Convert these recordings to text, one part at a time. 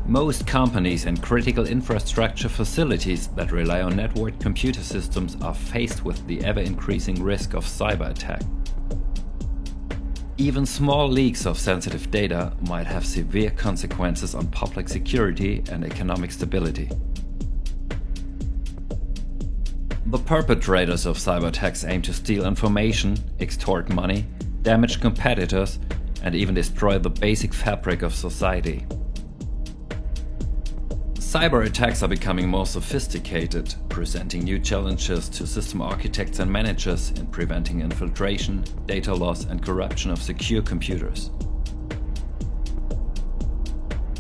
Most companies and critical infrastructure facilities that rely on networked computer systems are faced with the ever-increasing risk of cyber attack. Even small leaks of sensitive data might have severe consequences on public security and economic stability. The perpetrators of cyber attacks aim to steal information, extort money, damage competitors, and even destroy the basic fabric of society. Cyber attacks are becoming more sophisticated, presenting new challenges to system architects and managers in preventing infiltration, data loss, and corruption of secure computers.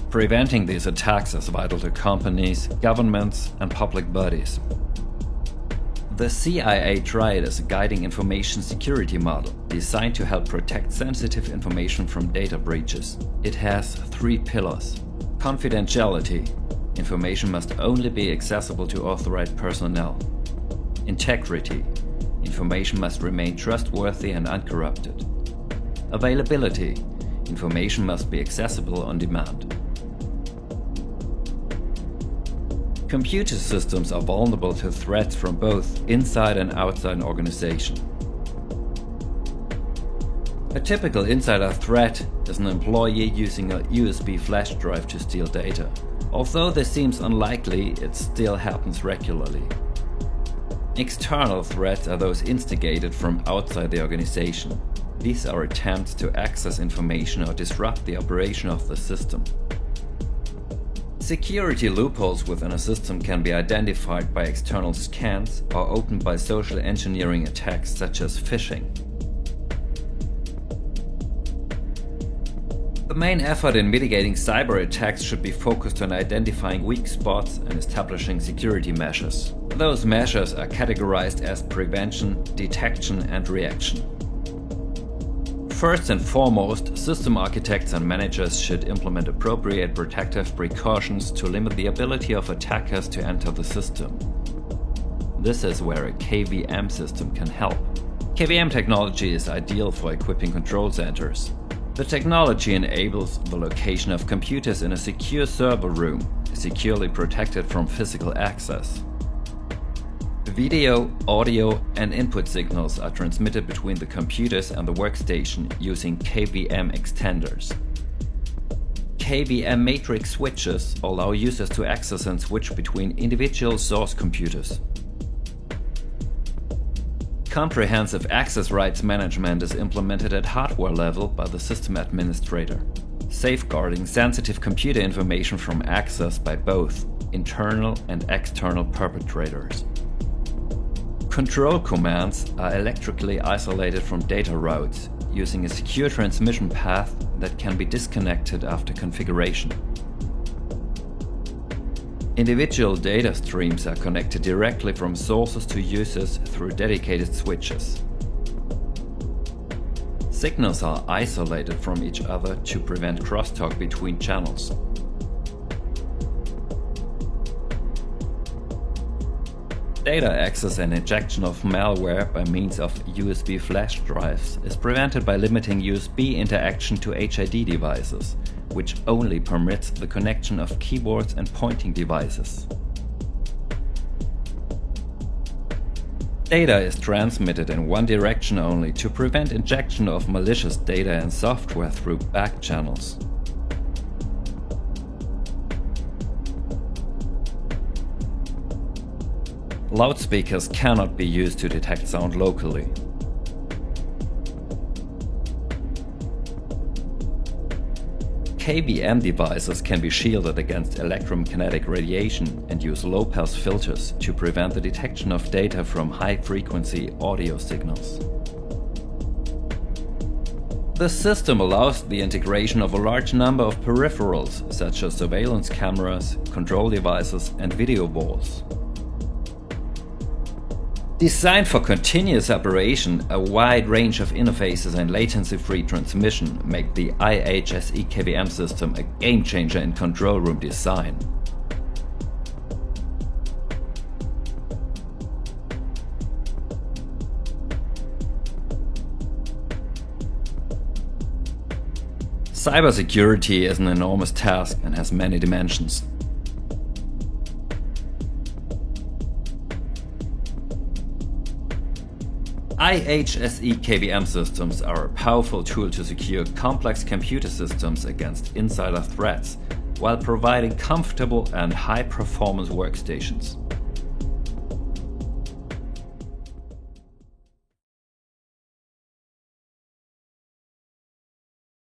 Preventing these attacks is vital to companies, governments, and public bodies. The CIA tried as a guiding information security model designed to help protect sensitive information from data breaches. It has 3 pillars. Confidentiality. Information must only be accessible to authorized personnel. Integrity. Information must remain trustworthy and uncorrupted. Availability. Information must be accessible on demand. Computer systems are vulnerable to threats from both inside and outside an organization. A typical insider threat is an employee using a USB flash drive to steal data. Although this seems unlikely, it still happens regularly. External threats are those instigated from outside the organization. These are attempts to access information or disrupt the operation of the system. Security loopholes within a system can be identified by external scans or opened by social engineering attacks such as phishing. The main effort in mitigating cyber attacks should be focused on identifying weak spots and establishing security measures. Those measures are categorized as prevention, detection, and reaction. First and foremost, system architects and managers should implement appropriate protective precautions to limit the ability of attackers to enter the system. This is where a KVM system can help. KVM technology is ideal for equipping control centers. The technology enables the location of computers in a secure server room, securely protected from physical access. Video, audio, and input signals are transmitted between the computers and the workstation using KVM extenders. KVM matrix switches allow users to access and switch between individual source computers. Comprehensive access rights management is implemented at hardware level by the system administrator, safeguarding sensitive computer information from access by both internal and external perpetrators. Control commands are electrically isolated from data routes, using a secure transmission path that can be disconnected after configuration. Individual data streams are connected directly from sources to users through dedicated switches. Signals are isolated from each other to prevent crosstalk between channels. Data access and injection of malware by means of USB flash drives is prevented by limiting USB interaction to HID devices, which only permits the connection of keyboards and pointing devices. Data is transmitted in one direction only to prevent injection of malicious data and software through back channels. Loudspeakers cannot be used to detect sound locally. KVM devices can be shielded against electromagnetic radiation and use low-pass filters to prevent the detection of data from high-frequency audio signals. The system allows the integration of a large number of peripherals such as surveillance cameras, control devices, and video walls. Designed for continuous operation, a wide range of interfaces and latency-free transmission make the IHSE KVM system a game-changer in control room design. Cybersecurity is an enormous task and has many dimensions. IHSE KVM systems are a powerful tool to secure complex computer systems against insider threats, while providing comfortable and high-performance workstations.